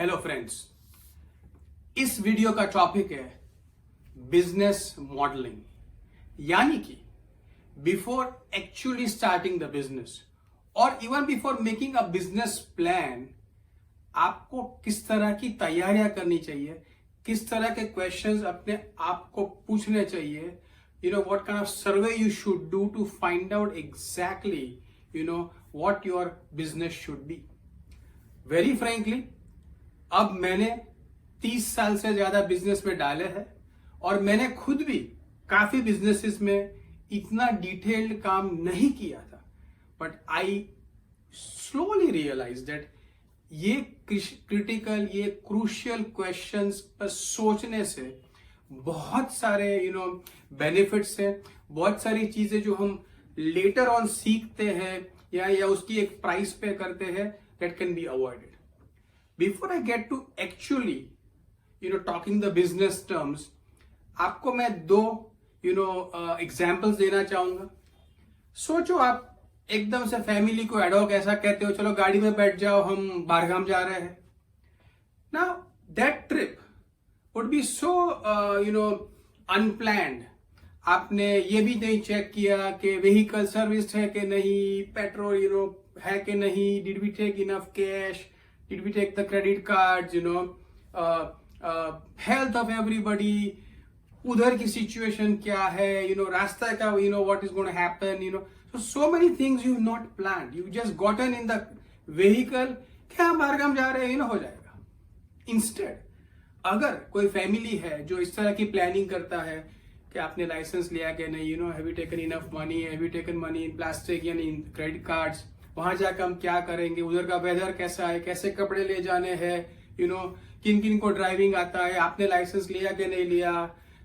Hello friends, इस video का topic है बिजनेस मॉडलिंग, यानी कि before actually starting the business और even before making a business plan आपको किस तरह की तैयारियां करनी चाहिए, किस तरह के क्वेश्चंस अपने आप को पूछने चाहिए, what kind of survey you should do to find out exactly what your business should be. Very frankly, अब मैंने 30 साल से ज्यादा बिजनेस में डाले हैं और मैंने खुद भी काफी बिजनेसेस में इतना डिटेल्ड काम नहीं किया था, but I slowly realize that ये क्रिटिकल, ये क्रूशियल क्वेश्चंस पर सोचने से बहुत सारे बेनिफिट्स हैं, बहुत सारी चीजें जो हम लेटर ऑन सीखते हैं या उसकी एक प्राइस पे करते हैं, that can be avoided. Before I get to actually talking the business terms, आपको मैं दो एग्जाम्पल्स देना चाहूंगा. सोचो आप एकदम से फैमिली को एडॉक ऐसा कहते हो, चलो गाड़ी में बैठ जाओ, हम बारगाम जा रहे हैं. Now that trip would be so unplanned. आपने ये भी नहीं चेक किया कि व्हीकल सर्विस है कि नहीं, पेट्रोल है कि नहीं, did we take enough cash, did we take the credit cards, health of everybody, उधर की सिचुएशन क्या है, रास्ता का, what is going to happen, so many things you not planned. You just gotten in the vehicle, क्या बारगाम जा रहे हैं, हो जाएगा. Instead, अगर कोई फैमिली है जो इस तरह की प्लानिंग करता है कि आपने लाइसेंस लिया कि नहीं, have you taken enough money, have you taken money in plastic यानी in credit cards, वहां जाकर हम क्या करेंगे, उधर का वेदर कैसा है, कैसे कपड़े ले जाने हैं, किन किन को ड्राइविंग आता है, आपने लाइसेंस लिया कि नहीं लिया,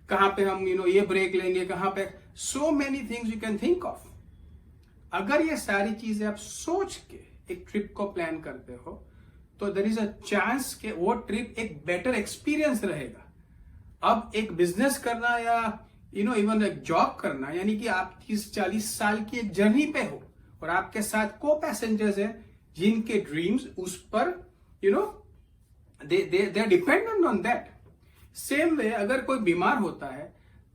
कहाँ पे हम ये ब्रेक लेंगे, कहाँ पे, so many things you can think of. अगर ये सारी चीजें आप सोच के एक ट्रिप को प्लान करते हो तो देयर इज अ चांस कि वो ट्रिप एक बेटर एक्सपीरियंस रहेगा. अब एक बिजनेस करना या इवन एक जॉब करना, यानी कि आप 30-40 साल की एक जर्नी पे हो और आपके साथ को पैसेंजर्स हैं जिनके ड्रीम्स उस पर they dependent on that. Same way अगर कोई बीमार होता है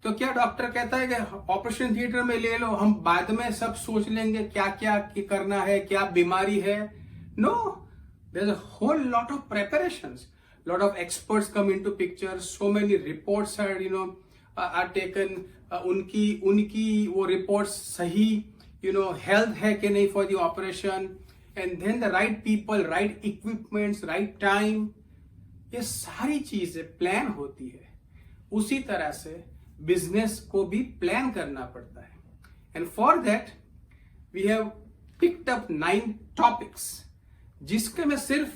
तो क्या डॉक्टर कहता है कि ऑपरेशन थिएटर में ले लो, हम बाद में सब सोच लेंगे क्या क्या करना है, क्या बीमारी है. No, there is a whole lot of preparations, lot of experts come into picture, so many reports are taken. उनकी वो रिपोर्ट्स सही health है कि नहीं for the operation, and then the right people, right equipments, right time, ये सारी चीजें plan होती है. उसी तरह से बिजनेस को भी प्लान करना पड़ता है. and for that we have picked up 9 topics, जिसके मैं सिर्फ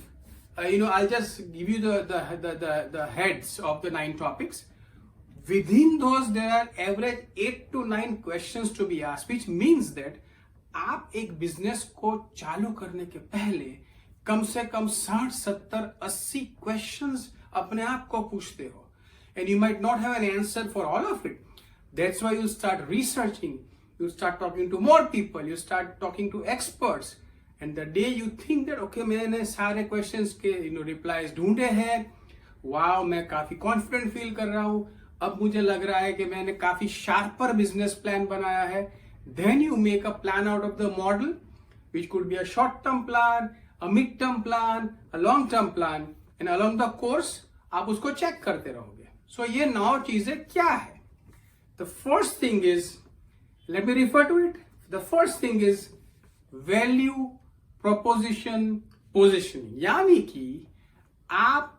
I'll just give you the heads of the 9 topics. Within those there are average 8 to 9 questions to be asked, which means that आप एक business को चालू करने के पहले कम से कम 60, 70, 80 क्वेश्चंस अपने आप को पूछते हो. and you might not have an answer for all of it. That's why you start researching, you start talking to more people, you start talking to experts, and the day you think that okay, मैंने सारे questions के replies ढूंढे हैं, wow मैं काफी confident feel कर रहा हूं, अब मुझे लग रहा है कि मैंने काफी शार्पर बिजनेस प्लान बनाया है. Then you make a plan out of the model, which could be a short term plan, a mid term plan, a long term plan, and along the course आप उसको check करते रहोगे. सो ये 9 चीजें क्या है? The first thing is, let me refer to it. The first thing is value proposition positioning, यानी कि आप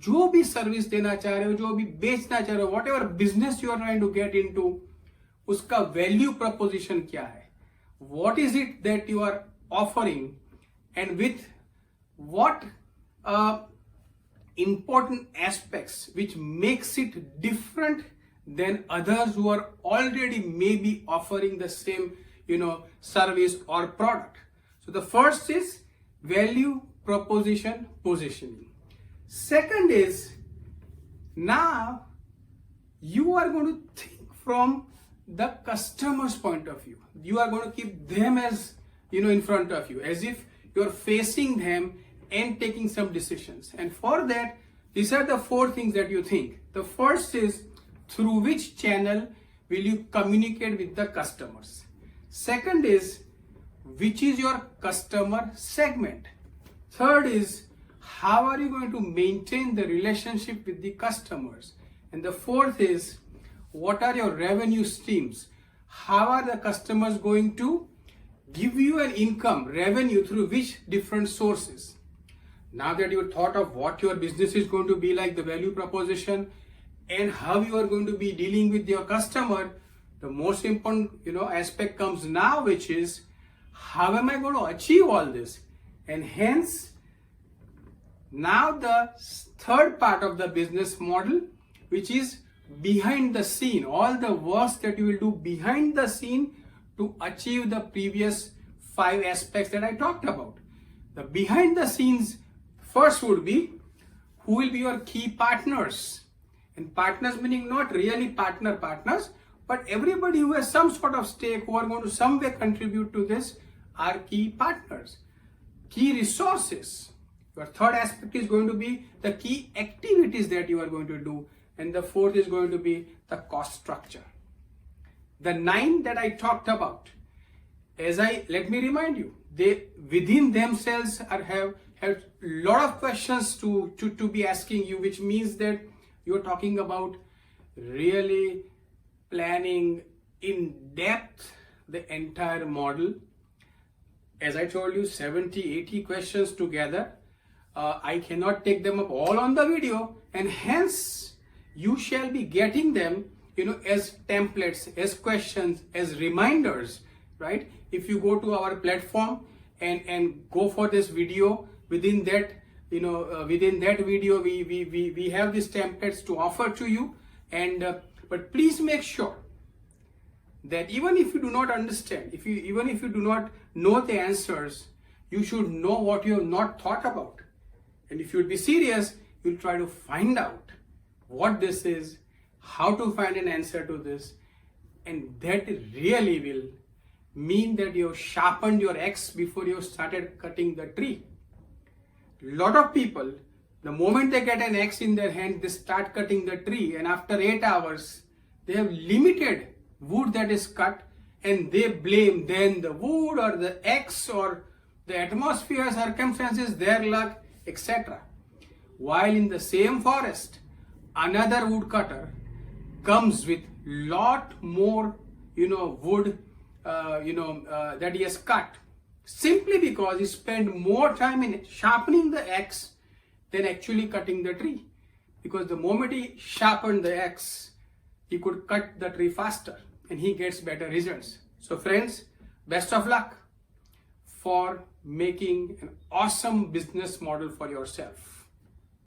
जो भी सर्विस देना चाह रहे हो, जो भी बेचना चाह रहे हो, whatever business you are trying to get into, उसका वैल्यू प्रपोजिशन क्या है, what is it that you are offering, and with what important aspects which makes it different than others who are already maybe offering the same service or product. So the first is value proposition positioning. Second is, now you are going to think from the customer's point of view. You are going to keep them as in front of you, as if you are facing them and taking some decisions. And for that, these are the 4 things that you think. The first is through which channel will you communicate with the customers. Second is which is your customer segment. Third is how are you going to maintain the relationship with the customers. And the fourth is what are your revenue streams. How are the customers going to give you an income, revenue through which different sources. Now that you thought of what your business is going to be like, the value proposition, and how you are going to be dealing with your customer, the most important aspect comes now, which is how am I going to achieve all this? And hence, now the third part of the business model, which is behind the scene, all the work that you will do behind the scene to achieve the previous 5 aspects that I talked about. The behind the scenes first would be who will be your key partners. And partners meaning not really partners, but everybody who has some sort of stake, who are going to some way contribute to this, are key partners. Key resources. Your third aspect is going to be the key activities that you are going to do. And the fourth is going to be the cost structure. The 9 that I talked about, let me remind you, they within themselves have a lot of questions to be asking you, which means that you're talking about really planning in depth the entire model. As I told you, 70-80 questions together. I cannot take them up all on the video, and hence you shall be getting them as templates, as questions, as reminders, right? If you go to our platform and go for this video, within that video we have these templates to offer to you. And but please make sure that even if you do not understand, even if you do not know the answers, you should know what you have not thought about. And if you'll be serious, you'll try to find out what this is, how to find an answer to this, and that really will mean that you have sharpened your axe before you started cutting the tree. Lot of people, the moment they get an axe in their hand, they start cutting the tree, and after 8 hours, they have limited wood that is cut, and they blame then the wood or the axe or the atmosphere, circumstances, their luck, etc. While in the same forest, another woodcutter comes with lot more wood that he has cut, simply because he spent more time in sharpening the axe than actually cutting the tree. Because the moment he sharpened the axe, he could cut the tree faster and he gets better results. So friends, best of luck for making an awesome business model for yourself.